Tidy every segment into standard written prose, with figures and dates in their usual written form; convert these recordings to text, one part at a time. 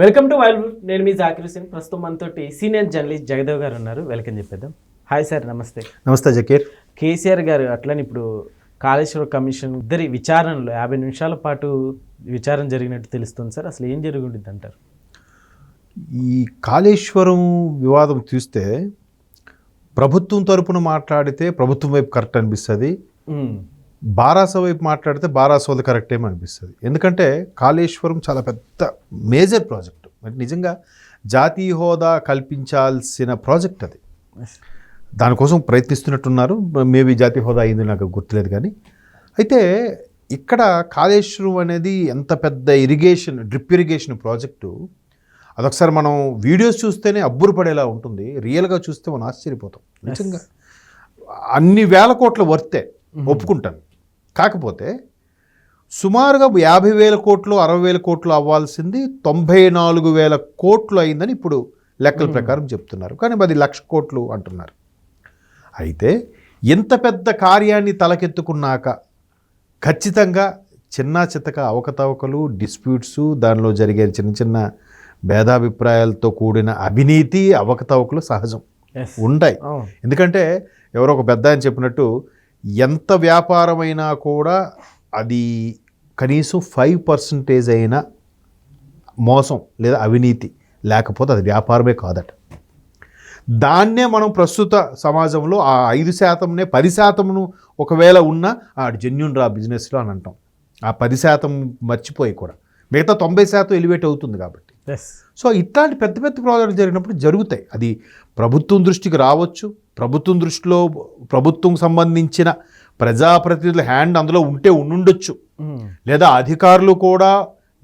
Welcome to wild. నేను మీ జాకిర్ హుసేన్. ప్రస్తుతం మనతోటి సీనియర్ జర్నలిస్ట్ జగదేవ్ గారు ఉన్నారు. వెల్కమ్ చెప్పేద్దాం. హాయ్ సార్, నమస్తే. నమస్తే జకీర్. కేసీఆర్ గారు అట్లని ఇప్పుడు కాళేశ్వర కమిషన్ ఇద్దరి విచారణలో 50 నిమిషాల పాటు విచారణ జరిగినట్టు తెలుస్తుంది సార్. అసలు ఏం జరిగి ఉంటుంది అంటారు? ఈ కాళేశ్వరం వివాదం చూస్తే ప్రభుత్వం తరపున మాట్లాడితే ప్రభుత్వం వైపు కరెక్ట్ అనిపిస్తుంది, బారాస వైపు మాట్లాడితే బారాసోది కరెక్ట్ ఏమో అనిపిస్తుంది. ఎందుకంటే కాళేశ్వరం చాలా పెద్ద మేజర్ ప్రాజెక్టు, అంటే నిజంగా జాతీయ హోదా కల్పించాల్సిన ప్రాజెక్ట్ అది. దానికోసం ప్రయత్నిస్తున్నట్టున్నారు. మేబీ జాతీయ హోదా అయింది, నాకు గుర్తులేదు. కానీ అయితే ఇక్కడ కాళేశ్వరం అనేది ఎంత పెద్ద ఇరిగేషన్, డ్రిప్ ఇరిగేషన్ ప్రాజెక్టు, అదొకసారి మనం వీడియోస్ చూస్తేనే అబ్బురపడేలా ఉంటుంది. రియల్గా చూస్తే మనం ఆశ్చర్యపోతాం. నిజంగా అన్ని వేల కోట్ల వర్తే, ఒప్పుకుంటాను. కాకపోతే సుమారుగా 50,000 కోట్లు 60,000 కోట్లు అవ్వాల్సింది 94,000 కోట్లు అయిందని ఇప్పుడు లెక్కల ప్రకారం చెప్తున్నారు. కానీ అది 1,00,000 కోట్లు అంటున్నారు. అయితే ఎంత పెద్ద కార్యాన్ని తలకెత్తుకున్నాక ఖచ్చితంగా చిన్న చితక అవకతవకలు, డిస్ప్యూట్స్, దానిలో జరిగే చిన్న చిన్న భేదాభిప్రాయాలతో కూడిన అవినీతి, అవకతవకలు సహజం ఉంటాయి. ఎందుకంటే ఎవరో ఒక పెద్ద ఆయన చెప్పినట్టు ఎంత వ్యాపారమైనా కూడా అది కనీసం 5% అయినా మోసం లేదా అవినీతి లేకపోతే అది వ్యాపారమే కాదట. దాన్నే మనం ప్రస్తుత సమాజంలో ఆ 5%నే 10%ను ఒకవేళ ఉన్నా ఆడు జెన్యూన్ రా బిజినెస్లో అని అంటాం. ఆ 10% మర్చిపోయి కూడా మిగతా 90% ఎలివేట్ అవుతుంది కాబట్టి. సో ఇట్లాంటి పెద్ద పెద్ద ప్రాజెక్టులు జరిగినప్పుడు జరుగుతాయి. అది ప్రభుత్వం దృష్టికి రావచ్చు, ప్రభుత్వం దృష్టిలో ప్రభుత్వం సంబంధించిన ప్రజాప్రతినిధుల హ్యాండ్ అందులో ఉండుండొచ్చు, లేదా అధికారులు కూడా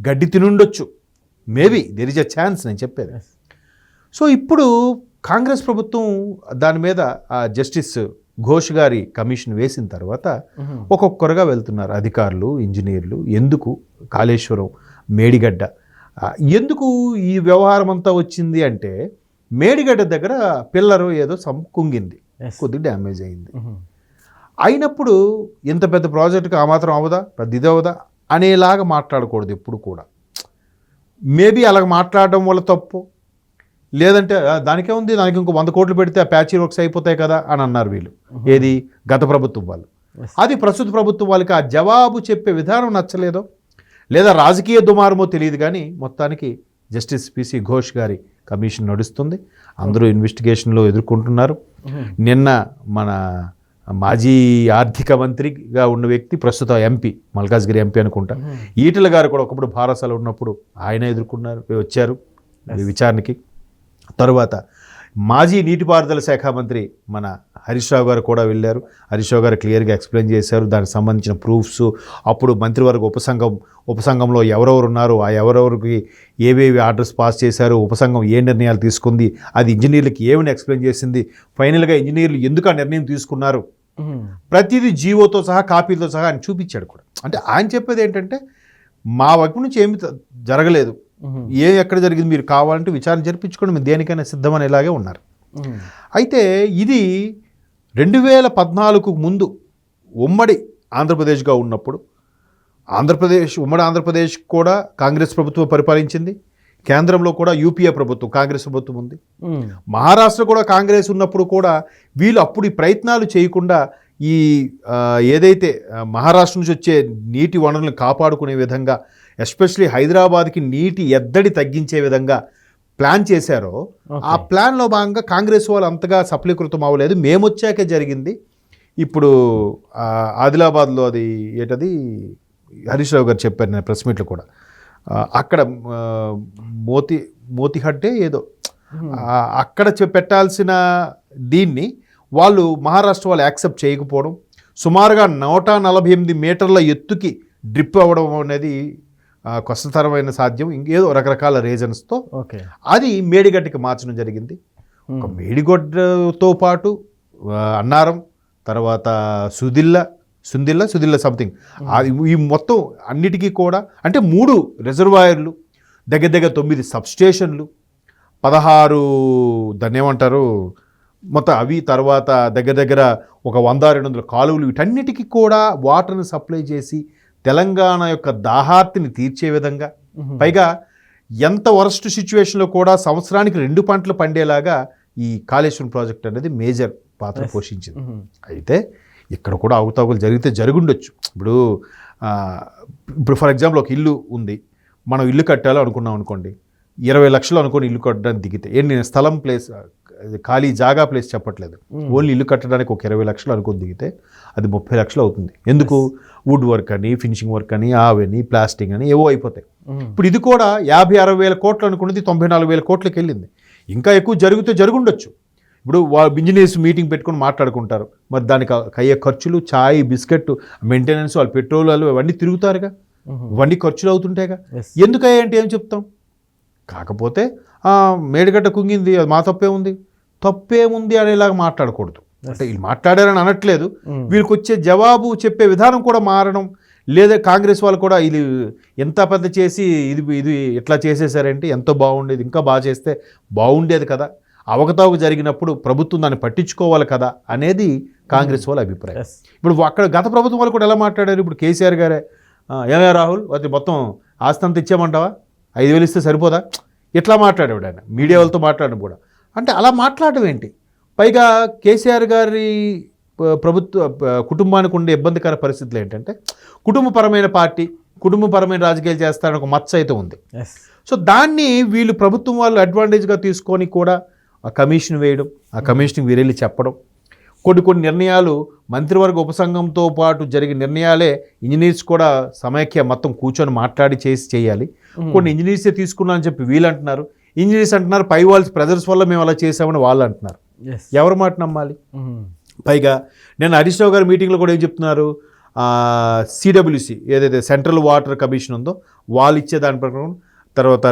గడ్డి తినుండొచ్చు. Maybe there is a chance, నేను చెప్పేది. సో ఇప్పుడు కాంగ్రెస్ ప్రభుత్వం దాని మీద జస్టిస్ ఘోష్ గారి కమిషన్ వేసిన తర్వాత ఒక్కొక్కరుగా వెళ్తున్నారు అధికారులు, ఇంజనీర్లు. ఎందుకు కాళేశ్వరం, మేడిగడ్డ, ఎందుకు ఈ వ్యవహారం అంతా వచ్చింది అంటే మేడిగడ్డ దగ్గర పిల్లరు ఏదో కుంగింది, కొద్దిగా డ్యామేజ్ అయింది. అయినప్పుడు ఇంత పెద్ద ప్రాజెక్టుకి ఆ మాత్రం అవదా, పెద్ద ఇది అవదా అనేలాగా మాట్లాడకూడదు ఎప్పుడు కూడా. మేబీ అలాగ మాట్లాడడం వల్ల తప్పు, లేదంటే దానికే ఉంది, దానికి ఇంకో 100 కోట్లు పెడితే ఆ ప్యాచీ వర్క్స్ అయిపోతాయి కదా అని అన్నారు వీళ్ళు. ఏది గత ప్రభుత్వం వాళ్ళు. అది ప్రస్తుత ప్రభుత్వం వాళ్ళకి ఆ జవాబు చెప్పే విధానం నచ్చలేదో, లేదా రాజకీయ దుమారమో తెలియదు. కానీ మొత్తానికి జస్టిస్ పిసి ఘోష్ గారి కమిషన్ నడుస్తుంది. అందరూ ఇన్వెస్టిగేషన్లో ఎదుర్కొంటున్నారు. నిన్న మన మాజీ ఆర్థిక మంత్రిగా ఉన్న వ్యక్తి, ప్రస్తుత ఎంపీ, మల్కాజ్గిరి ఎంపీ అనుకుంటా, ఈటెల గారు కూడా ఒకప్పుడు భారసాలు ఉన్నప్పుడు ఆయన వచ్చారు విచారణకి. తరువాత మాజీ నీటిపారుదల శాఖ మంత్రి మన హరీష్ రావు గారు కూడా వెళ్ళారు. హరీష్ రావు గారు క్లియర్గా ఎక్స్ప్లెయిన్ చేశారు దానికి సంబంధించిన ప్రూఫ్స్. అప్పుడు మంత్రివర్గ ఉపసంఘంలో ఎవరెవరు ఉన్నారు, ఆ ఎవరెవరికి ఏవేవి ఆర్డర్స్ పాస్ చేశారు, ఉపసంఘం ఏ నిర్ణయాలు తీసుకుంది, అది ఇంజనీర్లకి ఏమని ఎక్స్ప్లెయిన్ చేసింది, ఫైనల్గా ఇంజనీర్లు ఎందుకు ఆ నిర్ణయం తీసుకున్నారు, ప్రతిదీ జీవోతో సహా కాపీలతో సహా ఆయన చూపించాడు కూడా. అంటే ఆయన చెప్పేది ఏంటంటే మా వైపు నుంచి ఏమి జరగలేదు, ఎక్కడ జరిగింది మీరు కావాలంటే విచారణ జరిపించుకోండి, మీరు దేనికైనా సిద్ధమనేలాగే ఉన్నారు. అయితే ఇది 2014 ముందు ఉమ్మడి ఆంధ్రప్రదేశ్గా ఉన్నప్పుడు ఉమ్మడి ఆంధ్రప్రదేశ్ కూడా కాంగ్రెస్ ప్రభుత్వం పరిపాలించింది. కేంద్రంలో కూడా యూపీఏ ప్రభుత్వం, కాంగ్రెస్ ప్రభుత్వం ఉంది. మహారాష్ట్ర కూడా కాంగ్రెస్ ఉన్నప్పుడు కూడా వీళ్ళు అప్పుడు ఈ ప్రయత్నాలు చేయకుండా ఈ ఏదైతే మహారాష్ట్ర నుంచి వచ్చే నీటి వనరులను కాపాడుకునే విధంగా, ఎస్పెషలీ హైదరాబాద్కి నీటి ఎద్దడి తగ్గించే విధంగా ప్లాన్ చేశారో, ఆ ప్లాన్లో భాగంగా కాంగ్రెస్ వాళ్ళు అంతగా సఫలీకృతం అవ్వలేదు. మేము వచ్చాకే జరిగింది. ఇప్పుడు ఆదిలాబాద్లో అది ఏంటది హరీష్ రావు గారు చెప్పారు నేను ప్రెస్ మీట్లో కూడా, అక్కడ మోతిహడ్డే ఏదో అక్కడ పెట్టాల్సిన దీన్ని వాళ్ళు మహారాష్ట్ర వాళ్ళు యాక్సెప్ట్ చేయకపోవడం, సుమారుగా 148 మీటర్ల ఎత్తుకి డ్రిప్ అవ్వడం అనేది కష్టతరమైన సాధ్యం, ఇంకేదో రకరకాల రీజన్స్తో అది మేడిగడ్డకి మార్చడం జరిగింది. ఒక మేడిగడ్డతో పాటు అన్నారం, తర్వాత సుందిల్ల సంథింగ్, ఈ మొత్తం అన్నిటికీ కూడా అంటే 3 రిజర్వాయర్లు, దగ్గర 9 సబ్స్టేషన్లు, 16 దాన్ని ఏమంటారు మొత్తం అవి, తర్వాత దగ్గర ఒక 100-200 కాలువలు, వీటన్నిటికీ కూడా వాటర్ని సప్లై చేసి తెలంగాణ యొక్క దాహార్తిని తీర్చే విధంగా, పైగా ఎంత వరస్ట్ సిచ్యువేషన్లో కూడా సంవత్సరానికి 2 పంటలు పండేలాగా ఈ కాళేశ్వరం ప్రాజెక్ట్ అనేది మేజర్ పాత్ర పోషించింది. అయితే ఇక్కడ కూడా అవకతవకలు జరిగితే జరుగుండొచ్చు. ఇప్పుడు ఫర్ ఎగ్జాంపుల్ ఒక ఇల్లు ఉంది, మనం ఇల్లు కట్టాలో అనుకున్నాం అనుకోండి, 20 లక్షలు అనుకోని ఇల్లు కట్టడానికి దిగితే నేను స్థలం ప్లేస్ ఖాళీ జాగా ప్లేస్ చెప్పట్లేదు, ఓన్లీ ఇల్లు కట్టడానికి ఒక 20 లక్షలు అనుకుని దిగితే అది 30 లక్షలు అవుతుంది. ఎందుకు? వుడ్ వర్క్ అని, ఫినిషింగ్ వర్క్ అని, ఆవని, ప్లాస్టింగ్ అని ఏవో అయిపోతాయి. ఇప్పుడు ఇది కూడా 50-60 వేల కోట్లు అనుకున్నది 94 వేల కోట్లకి వెళ్ళింది. ఇంకా ఎక్కువ జరిగితే జరుగుండొచ్చు. ఇప్పుడు ఇంజనీర్స్ మీటింగ్ పెట్టుకుని మాట్లాడుకుంటారు, మరి దానికి అయ్యే ఖర్చులు, ఛాయ్, బిస్కెట్, మెయింటెనెన్స్, వాళ్ళు పెట్రోల్ అవన్నీ తిరుగుతారుగా, ఇవన్నీ ఖర్చులు అవుతుంటాయిగా. ఎందుకయ్యా అంటే ఏం చెప్తాం? కాకపోతే మేడిగడ్డ కుంగింది, అది మా తప్పేముంది అనేలాగా మాట్లాడకూడదు. అంటే వీళ్ళు మాట్లాడారని అనట్లేదు, వీళ్ళకి వచ్చే జవాబు చెప్పే విధానం కూడా మారడం, లేదా కాంగ్రెస్ వాళ్ళు కూడా ఇది ఎంత పెద్ద చేసి ఇది ఎట్లా చేసేసారంటే ఎంతో బాగుండేది, ఇంకా బాగా చేస్తే బాగుండేది కదా, అవకతవక జరిగినప్పుడు ప్రభుత్వం దాన్ని పట్టించుకోవాలి కదా అనేది కాంగ్రెస్ వాళ్ళ అభిప్రాయం. ఇప్పుడు అక్కడ గత ప్రభుత్వం వాళ్ళు కూడా ఎలా మాట్లాడారు? ఇప్పుడు కేసీఆర్ గారే, ఏమయ్యా రాహుల్, అది మొత్తం ఆస్తి అంతా ఇచ్చామంటావా, 5,000 ఇస్తే సరిపోదా, ఎట్లా మాట్లాడాడు ఆయన మీడియా వాళ్ళతో మాట్లాడడం కూడా. అంటే అలా మాట్లాడడం ఏంటి? పైగా కేసీఆర్ గారి కుటుంబానికి ఉండే ఇబ్బందికర పరిస్థితులు ఏంటంటే, కుటుంబపరమైన పార్టీ, కుటుంబపరమైన రాజకీయాలు చేస్తారని ఒక మచ్చ అయితే ఉంది. సో దాన్ని వీళ్ళు ప్రభుత్వం వాళ్ళు అడ్వాంటేజ్గా తీసుకొని కూడా ఆ కమిషన్ వేయడం, ఆ కమిషన్కి వీరెళ్ళి చెప్పడం, కొన్ని నిర్ణయాలు మంత్రివర్గ ఉపసంఘంతో పాటు జరిగిన నిర్ణయాలే ఇంజనీర్స్ కూడా సమైక్య మొత్తం కూర్చొని మాట్లాడి చేయాలి. కొన్ని ఇంజనీర్సే తీసుకున్నా అని చెప్పి వీళ్ళు అంటున్నారు, ఇంజనీర్స్ అంటున్నారు పై వాళ్ళ ప్రెజర్స్ వల్ల మేము అలా చేసామని వాళ్ళు అంటున్నారు. ఎవరి మాట నమ్మాలి? పైగా నేను హరీష్ రావు గారి మీటింగ్లో కూడా ఏం చెప్తున్నారు, సిడబ్ల్యూసి ఏదైతే సెంట్రల్ వాటర్ కమిషన్ ఉందో వాళ్ళు ఇచ్చే దాని ప్రకారం, తర్వాత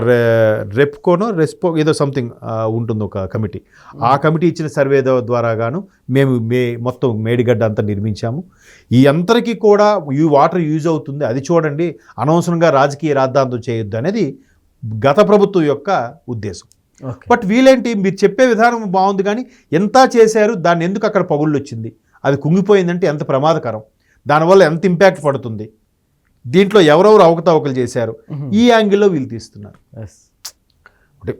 రెప్కోనో రెస్పో ఏదో సంథింగ్ ఉంటుంది ఒక కమిటీ, ఆ కమిటీ ఇచ్చిన సర్వే ద్వారా గాను మేము మొత్తం మేడిగడ్డ అంతా నిర్మించాము, ఈ అందరికీ కూడా ఈ వాటర్ యూజ్ అవుతుంది, అది చూడండి, అనవసరంగా రాజకీయ రాద్ధాంతం చేయొద్దు అనేది గత ప్రభుత్వం యొక్క ఉద్దేశం. బట్ వీళ్ళేంటి, మీరు చెప్పే విధానం బాగుంది కానీ ఎంత చేశారు, దాన్ని ఎందుకు అక్కడ పగుళ్ళు వచ్చింది, అది కుంగిపోయిందంటే ఎంత ప్రమాదకరం, దానివల్ల ఎంత ఇంపాక్ట్ పడుతుంది, దీంట్లో ఎవరెవరు అవకతవకలు చేశారు, ఈ యాంగిల్లో వీళ్ళు తీస్తున్నారు. అంటే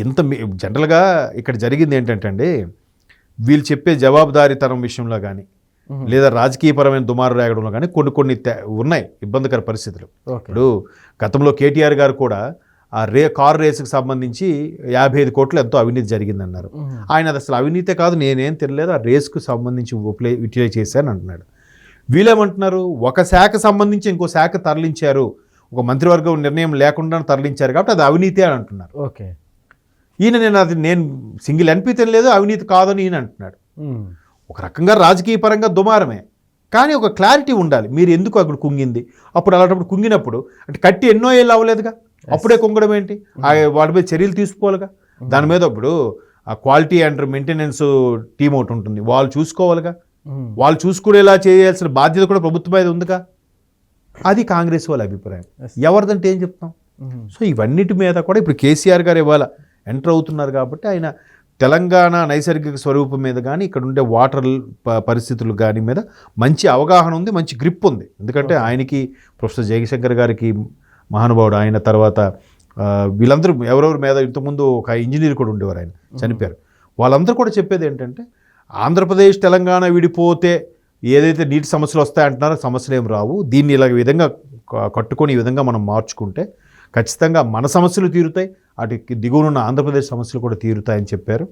ఎంత జనరల్గా ఇక్కడ జరిగింది ఏంటంటే అండి, వీళ్ళు చెప్పే జవాబుదారీతనం విషయంలో కానీ లేదా రాజకీయపరమైన దుమారు రేగడంలో కానీ కొన్ని ఉన్నాయి ఇబ్బందికర పరిస్థితులు. ఇప్పుడు గతంలో కేటీఆర్ గారు కూడా ఆ కారు రేసుకు సంబంధించి 55 కోట్లు ఎంతో అవినీతి జరిగిందన్నారు. ఆయన అది అసలు అవినీతే కాదు, నేనేం తెలియలేదు, ఆ రేసుకు సంబంధించి యూటిలైజ్ చేశాను అంటున్నాడు. వీళ్ళేమంటున్నారు, ఒక శాఖ సంబంధించి ఇంకో శాఖ తరలించారు, ఒక మంత్రివర్గం నిర్ణయం లేకుండా తరలించారు కాబట్టి అది అవినీతి అని అంటున్నారు. ఓకే, ఈయన నేను సింగిల్ ఎన్పీ తినలేదు, అవినీతి కాదని ఈయన అంటున్నాడు. ఒక రకంగా రాజకీయ పరంగా దుమారమే, కానీ ఒక క్లారిటీ ఉండాలి, మీరు ఎందుకు అక్కడ కుంగింది, అప్పుడు అలాంటప్పుడు కుంగినప్పుడు అంటే కట్టి ఎన్నో ఏళ్ళు అవ్వలేదుగా, అప్పుడే కుంగడం ఏంటి, వాటి మీద చర్యలు తీసుకోవాలిగా, దాని మీద ఇప్పుడు ఆ క్వాలిటీ అండ్ మెయింటెనెన్స్ టీం ఒకటి ఉంటుంది, వాళ్ళు చూసుకోవాలిగా, వాళ్ళు చూసుకునేలా చేయాల్సిన బాధ్యత కూడా ప్రభుత్వం మీద ఉందిగా, అది కాంగ్రెస్ వాళ్ళ అభిప్రాయం. ఎవరిదంటే ఏం చెప్తాం. సో ఇవన్నిటి మీద కూడా ఇప్పుడు కేసీఆర్ గారు ఇవాళ ఎంటర్ అవుతున్నారు కాబట్టి ఆయన తెలంగాణ నైసర్గిక స్వరూపం మీద కానీ ఇక్కడ ఉండే వాటర్ పరిస్థితులు కానీ మీద మంచి అవగాహన ఉంది, మంచి గ్రిప్ ఉంది. ఎందుకంటే ఆయనకి ప్రొఫెసర్ జయశంకర్ గారికి మహానుభావుడు, ఆయన తర్వాత వీళ్ళందరూ ఎవరెవరి మీద ఇంతకుముందు ఒక ఇంజనీర్ కూడా ఉండేవారు, ఆయన చనిపోయారు, వాళ్ళందరూ కూడా చెప్పేది ఏంటంటే ఆంధ్రప్రదేశ్ తెలంగాణ విడిపోతే ఏదైతే నీటి సమస్యలు వస్తాయంటున్నారో సమస్యలు ఏం రావు, దీన్ని ఇలా విధంగా కట్టుకొని ఈ విధంగా మనం మార్చుకుంటే ఖచ్చితంగా మన సమస్యలు తీరుతాయి, అటు దిగువనున్న ఆంధ్రప్రదేశ్ సమస్యలు కూడా తీరుతాయని చెప్పారు.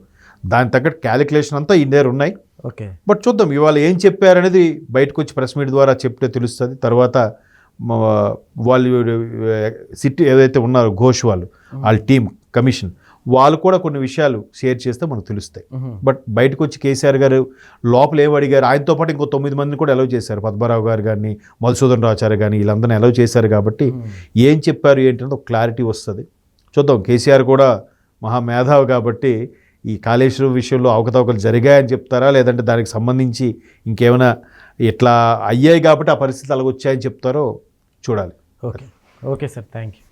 దాని తగ్గట్టు క్యాలిక్యులేషన్ అంతా ఇండియా ఉన్నాయి. ఓకే, బట్ చూద్దాం ఇవాళ ఏం చెప్పారనేది బయటకు వచ్చి ప్రెస్ మీట్ ద్వారా చెప్తే తెలుస్తుంది. తర్వాత వాళ్ళు సిటీ ఏదైతే ఉన్నారో ఘోష్ వాళ్ళ టీం కమిషన్ వాళ్ళు కూడా కొన్ని విషయాలు షేర్ చేస్తే మనకు తెలుస్తాయి. బట్ బయటకు వచ్చి కేసీఆర్ గారు లోపల ఏం అడిగారు, ఆయనతో పాటు ఇంకో 9 మందిని కూడా అలౌ చేశారు, పద్మరావు గారు కానీ మధుసూదన్ రాచారు కానీ వీళ్ళందరినీ అలౌ చేశారు కాబట్టి ఏం చెప్పారు ఏంటంటే ఒక క్లారిటీ వస్తుంది. చూద్దాం, కేసీఆర్ కూడా మహామేధావి కాబట్టి ఈ కాళేశ్వరం విషయంలో అవకతవకలు జరిగాయని చెప్తారా, లేదంటే దానికి సంబంధించి ఇంకేమైనా ఇట్లా అయ్యాయి కాబట్టి ఆ పరిస్థితి అలాగ వచ్చాయని చెప్తారో చూడాలి. Okay, okay sir, thank you.